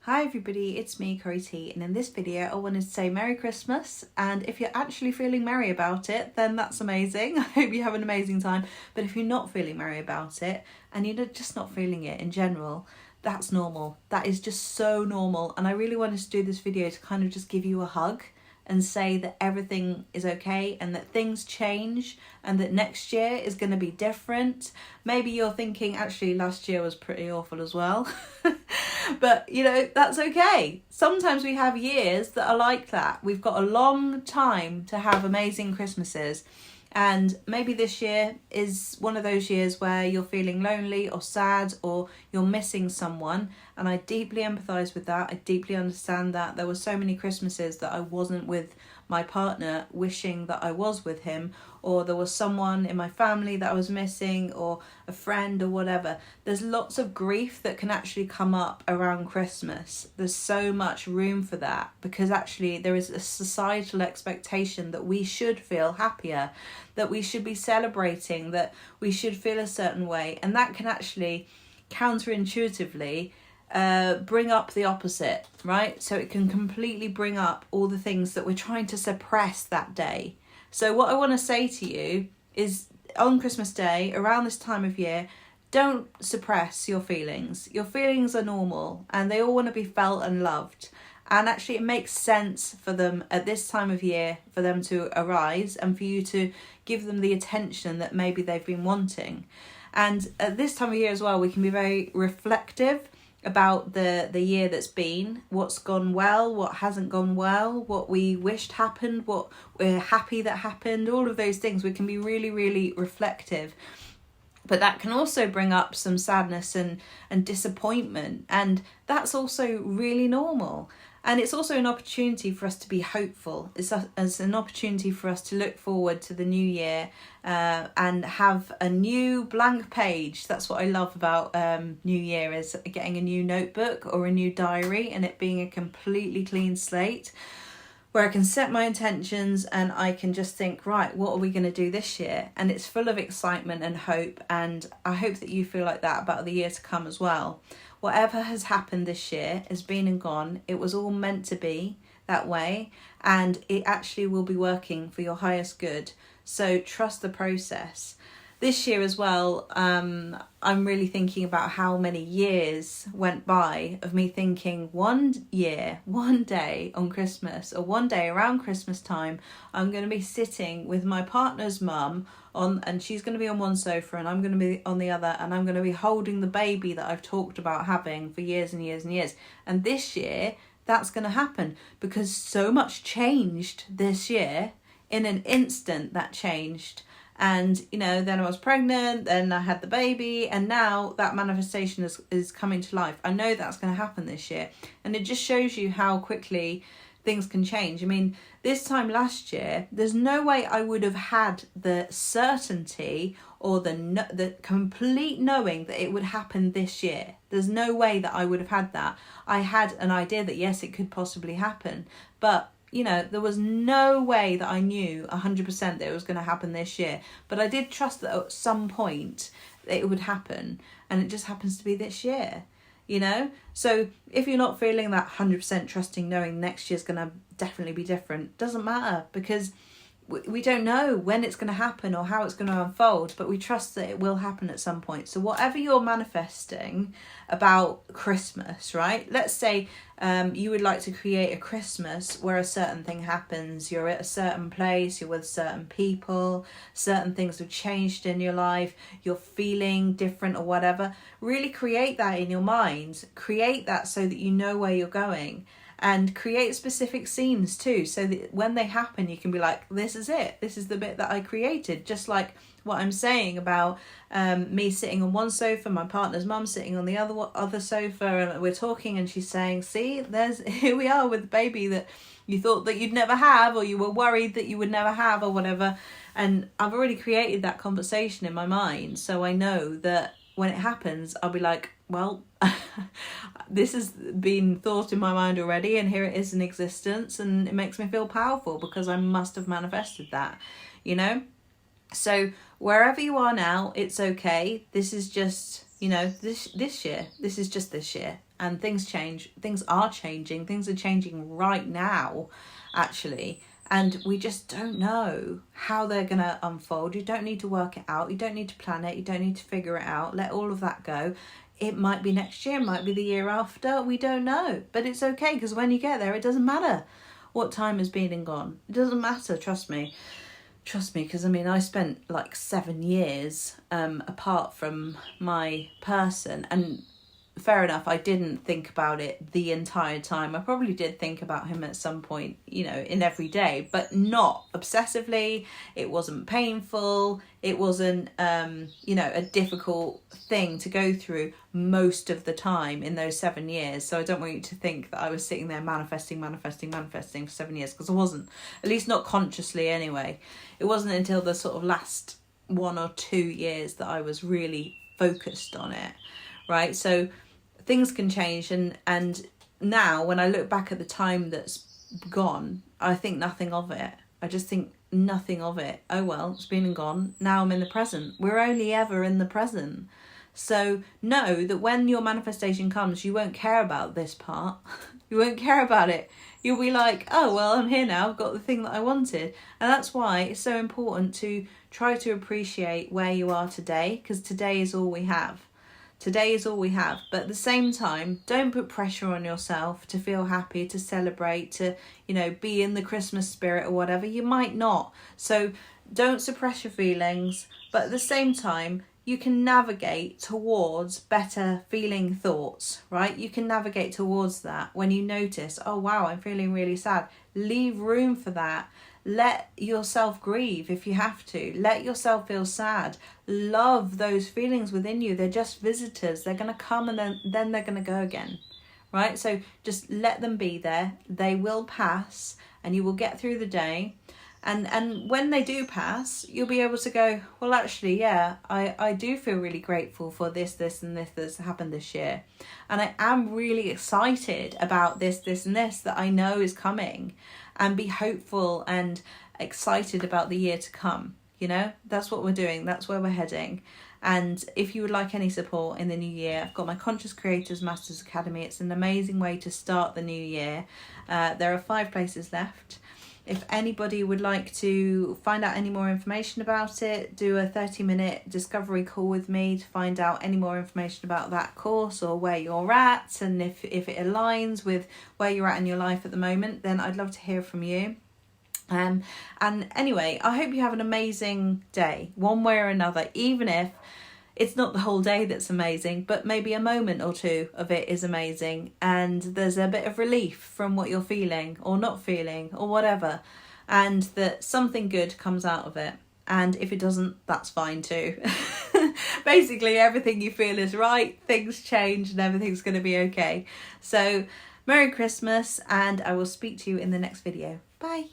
Hi everybody, it's me, Corey T, and in this video I wanted to say Merry Christmas, and if you're actually feeling merry about it, then that's amazing. I hope you have an amazing time, but if you're not feeling merry about it, and you're just not feeling it in general, that's normal. That is just so normal, and I really wanted to do this video to kind of just give you a hug and say that everything is okay and that things change and that next year is going to be different. Maybe you're thinking, actually, last year was pretty awful as well. But, you know, that's okay. Sometimes we have years that are like that. We've got a long time to have amazing Christmases. And maybe this year is one of those years where you're feeling lonely or sad or you're missing someone. And I deeply empathise with that. I deeply understand that. There were so many Christmases that I wasn't with my partner, wishing that I was with him, or there was someone in my family that I was missing, or a friend or whatever. There's lots of grief that can actually come up around Christmas. There's so much room for that because actually there is a societal expectation that we should feel happier, that we should be celebrating, that we should feel a certain way, and that can actually counterintuitively bring up the opposite, right? So it can completely bring up all the things that we're trying to suppress that day. So what I want to say to you is, on Christmas Day, around this time of year, don't suppress your feelings. Your feelings are normal and they all want to be felt and loved. And actually it makes sense for them at this time of year for them to arise and for you to give them the attention that maybe they've been wanting. And at this time of year as well, we can be very reflective about the year that's been, what's gone well, what hasn't gone well, what we wished happened, what we're happy that happened, all of those things. We can be really, really reflective. But that can also bring up some sadness and disappointment. And that's also really normal. And it's also an opportunity for us to be hopeful. It's an opportunity for us to look forward to the new year and have a new blank page. That's what I love about New Year, is getting a new notebook or a new diary and it being a completely clean slate where I can set my intentions and I can just think, right, what are we going to do this year? And it's full of excitement and hope. And I hope that you feel like that about the year to come as well. Whatever has happened this year has been and gone. It was all meant to be that way, and it actually will be working for your highest good. So trust the process. This year as well, I'm really thinking about how many years went by of me thinking one year, one day on Christmas, or one day around Christmas time, I'm going to be sitting with my partner's mum and she's going to be on one sofa and I'm going to be on the other, and I'm going to be holding the baby that I've talked about having for years and years and years. And this year, that's going to happen because so much changed this year. In an instant, that changed. And, you know, then I was pregnant, then I had the baby, and now that manifestation is coming to life. I know that's going to happen this year. And it just shows you how quickly things can change. I mean, this time last year, there's no way I would have had the certainty or the complete knowing that it would happen this year. There's no way that I would have had that. I had an idea that, yes, it could possibly happen, but you know, there was no way that I knew 100% that it was going to happen this year. But I did trust that at some point it would happen. And it just happens to be this year, you know? So if you're not feeling that 100% trusting, knowing next year's going to definitely be different, doesn't matter, because we don't know when it's going to happen or how it's going to unfold, but we trust that it will happen at some point. So whatever you're manifesting about Christmas, right? Let's say you would like to create a Christmas where a certain thing happens. You're at a certain place, you're with certain people, certain things have changed in your life, you're feeling different or whatever. Really create that in your mind. Create that so that you know where you're going. And create specific scenes too, so that when they happen you can be like, this is it, this is the bit that I created. Just like what I'm saying about me sitting on one sofa, my partner's mum sitting on the other sofa, and we're talking and she's saying, see, here we are with the baby that you thought that you'd never have, or you were worried that you would never have, or whatever. And I've already created that conversation in my mind, so I know that when it happens I'll be like, well, this has been thought in my mind already, and here it is in existence, and it makes me feel powerful because I must have manifested that, you know? So wherever you are now, it's okay. This is just, you know, this year. This is just this year. and things change. Things are changing. Things are changing right now, actually. And we just don't know how they're going to unfold. You don't need to work it out. You don't need to plan it. You don't need to figure it out. Let all of that go. It might be next year, it might be the year after. We don't know. But it's okay, because when you get there, it doesn't matter what time has been and gone. It doesn't matter, trust me. Trust me, because I mean, I spent like 7 years apart from my person, and fair enough, I didn't think about it the entire time. I probably did think about him at some point, you know, in every day, but not obsessively. It wasn't painful. It wasn't, you know, a difficult thing to go through most of the time in those 7 years. So I don't want you to think that I was sitting there manifesting for 7 years, because I wasn't, at least not consciously anyway. It wasn't until the sort of last 1 or 2 years that I was really focused on it, right? So things can change, and now when I look back at the time that's gone, I think nothing of it. I just think nothing of it. Oh well, it's been and gone. Now I'm in the present. We're only ever in the present. So know that when your manifestation comes, you won't care about this part. You won't care about it. You'll be like, oh well, I'm here now, I've got the thing that I wanted. And that's why it's so important to try to appreciate where you are today, because today is all we have. Today is all we have. But at the same time, don't put pressure on yourself to feel happy, to celebrate, to, you know, be in the Christmas spirit or whatever. You might not. So don't suppress your feelings. But at the same time, you can navigate towards better feeling thoughts, right? You can navigate towards that when you notice, oh wow, I'm feeling really sad. Leave room for that. Let yourself grieve if you have to. Let yourself feel sad. Love those feelings within you. They're just visitors. They're going to come and then they're going to go again, right? So just let them be there. They will pass and you will get through the day. And when they do pass, you'll be able to go, well, actually, yeah, I do feel really grateful for this, and this that's happened this year. And I am really excited about this, and this that I know is coming. And be hopeful and excited about the year to come. You know, that's what we're doing. That's where we're heading. And if you would like any support in the new year, I've got my Conscious Creators Masters Academy. It's an amazing way to start the new year. There are 5 places left. If anybody would like to find out any more information about it, do a 30-minute discovery call with me to find out any more information about that course or where you're at, and if it aligns with where you're at in your life at the moment, then I'd love to hear from you. And anyway, I hope you have an amazing day, one way or another, even if it's not the whole day that's amazing, but maybe a moment or two of it is amazing, and there's a bit of relief from what you're feeling or not feeling or whatever, and that something good comes out of it. And if it doesn't, that's fine too. Basically, everything you feel is right, things change, and everything's going to be okay. So, Merry Christmas, and I will speak to you in the next video. Bye.